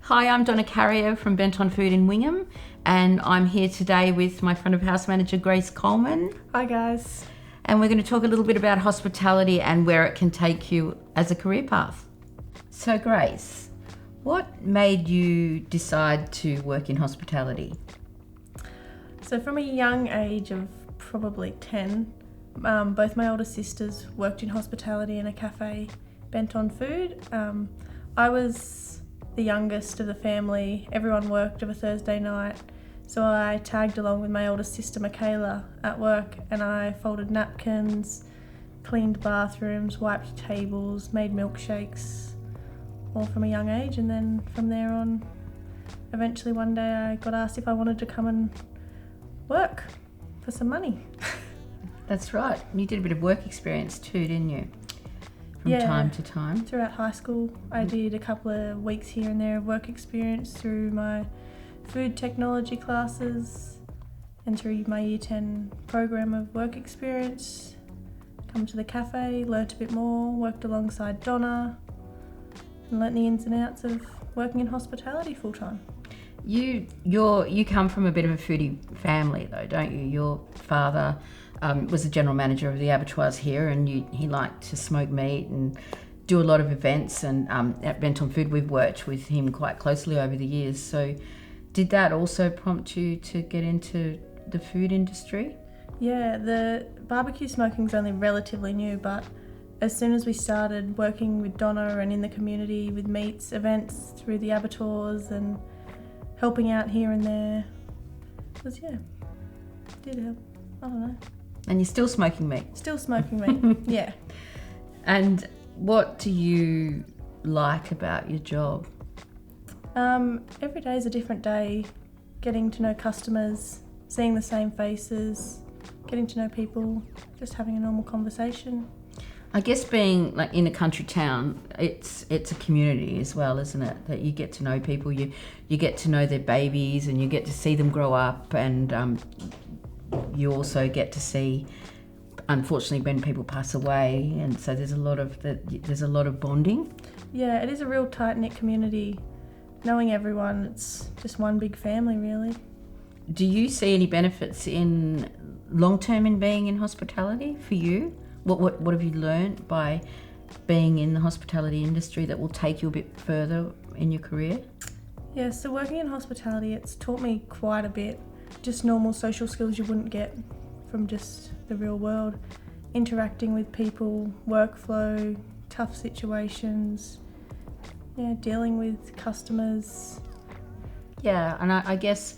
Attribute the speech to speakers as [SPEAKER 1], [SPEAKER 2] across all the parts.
[SPEAKER 1] Hi, I'm Donna Carrier from Bent on Food in Wingham, and I'm here today with my front of house manager, Grace Coleman.
[SPEAKER 2] Hi guys.
[SPEAKER 1] And we're going to talk a little bit about hospitality and where it can take you as a career path. So Grace, what made you decide to work in hospitality?
[SPEAKER 2] So from a young age of probably 10, both my older sisters worked in hospitality in a cafe bent on food. I was the youngest of the family. Everyone worked of a Thursday night. So I tagged along with my older sister Michaela at work, and I folded napkins, cleaned bathrooms, wiped tables, made milkshakes, all from a young age. And then from there on, eventually one day I got asked if I wanted to come and work for some money.
[SPEAKER 1] That's right. You did a bit of work experience too, didn't you? From time to time.
[SPEAKER 2] Throughout high school, I did a couple of weeks here and there of work experience through my food technology classes and through my Year 10 program of work experience. Come to the cafe, learnt a bit more, worked alongside Donna, and learnt the ins and outs of working in hospitality full time.
[SPEAKER 1] You come from a bit of a foodie family though, don't you? Your father was the general manager of the abattoirs here, and he liked to smoke meat and do a lot of events, and at Bent on Food we've worked with him quite closely over the years. So did that also prompt you to get into the food industry?
[SPEAKER 2] Yeah, the barbecue smoking's only relatively new, but as soon as we started working with Donna and in the community with meats events through the abattoirs and helping out here and there, did help. I don't know.
[SPEAKER 1] And you're still smoking meat?
[SPEAKER 2] Still smoking meat, yeah.
[SPEAKER 1] And what do you like about your job?
[SPEAKER 2] Every day is a different day. Getting to know customers, seeing the same faces, getting to know people, just having a normal conversation.
[SPEAKER 1] I guess being like in a country town, it's a community as well, isn't it? That you get to know people, you get to know their babies, and you get to see them grow up, and you also get to see, unfortunately, when people pass away, and so there's a lot of bonding.
[SPEAKER 2] Yeah, it is a real tight-knit community. Knowing everyone, it's just one big family, really.
[SPEAKER 1] Do you see any benefits in long-term in being in hospitality for you? What have you learned by being in the hospitality industry that will take you a bit further in your career?
[SPEAKER 2] Yeah, so working in hospitality, it's taught me quite a bit. Just normal social skills you wouldn't get from just the real world. Interacting with people, workflow, tough situations, dealing with customers.
[SPEAKER 1] Yeah, and I guess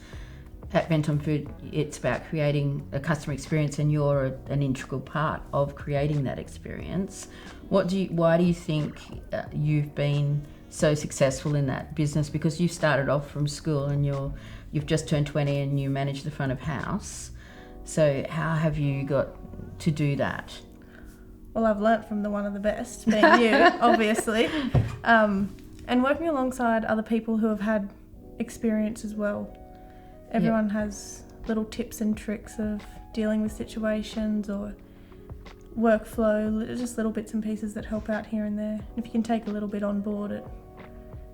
[SPEAKER 1] at Bent on Food, it's about creating a customer experience, and you're an integral part of creating that experience. Why do you think you've been so successful in that business? Because you started off from school and you've just turned 20 and you manage the front of house. So how have you got to do that?
[SPEAKER 2] Well, I've learnt from one of the best, being you, obviously. And working alongside other people who have had experience as well. Everyone has little tips and tricks of dealing with situations or workflow, just little bits and pieces that help out here and there. If you can take a little bit on board, it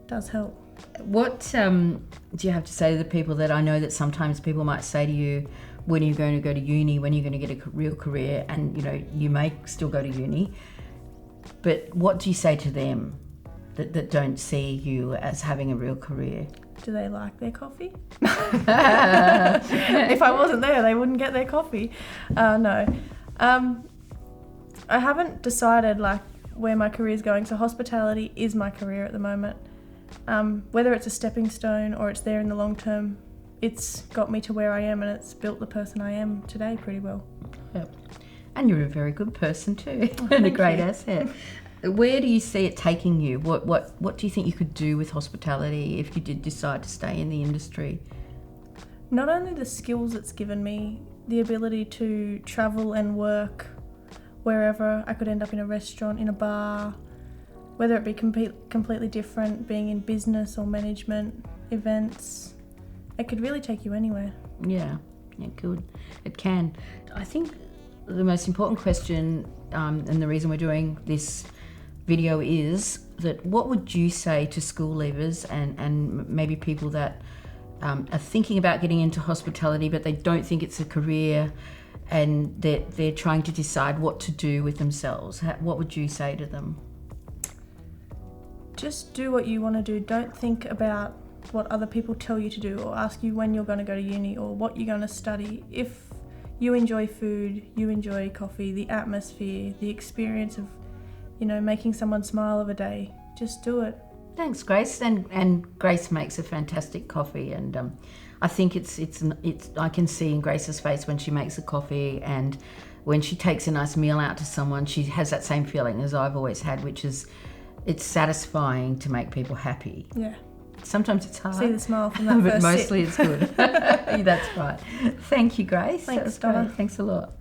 [SPEAKER 2] does help.
[SPEAKER 1] What do you have to say to the people that I know that sometimes people might say to you, when are you going to go to uni, when are you going to get a real career? And you may still go to uni, but what do you say to them that don't see you as having a real career?
[SPEAKER 2] Do they like their coffee? If I wasn't there, they wouldn't get their coffee. No. I haven't decided where my career is going, so hospitality is my career at the moment. Whether it's a stepping stone or it's there in the long term, it's got me to where I am, and it's built the person I am today pretty well.
[SPEAKER 1] Yep. And you're a very good person too, and a great asset. Where do you see it taking you? What do you think you could do with hospitality if you did decide to stay in the industry?
[SPEAKER 2] Not only the skills it's given me, the ability to travel and work wherever. I could end up in a restaurant, in a bar, whether it be completely different, being in business or management, events. It could really take you anywhere.
[SPEAKER 1] Yeah, it could. It can. I think the most important question, and the reason we're doing this video is that what would you say to school leavers and maybe people that are thinking about getting into hospitality but they don't think it's a career and they're trying to decide what to do with themselves? What would you say to them?
[SPEAKER 2] Just do what you want to do. Don't think about what other people tell you to do or ask you when you're going to go to uni or what you're going to study. If you enjoy food, you enjoy coffee, the atmosphere, the experience of, making someone smile of a day, just do it.
[SPEAKER 1] Thanks, Grace. And Grace makes a fantastic coffee, and I think it's I can see in Grace's face when she makes a coffee and when she takes a nice meal out to someone, she has that same feeling as I've always had, which is it's satisfying to make people happy.
[SPEAKER 2] Yeah.
[SPEAKER 1] Sometimes it's hard.
[SPEAKER 2] See the smile from that
[SPEAKER 1] but
[SPEAKER 2] first
[SPEAKER 1] mostly
[SPEAKER 2] sip.
[SPEAKER 1] it's good. That's right. Thank you, Grace.
[SPEAKER 2] Thanks,
[SPEAKER 1] That was great.
[SPEAKER 2] Donna.
[SPEAKER 1] Thanks a lot.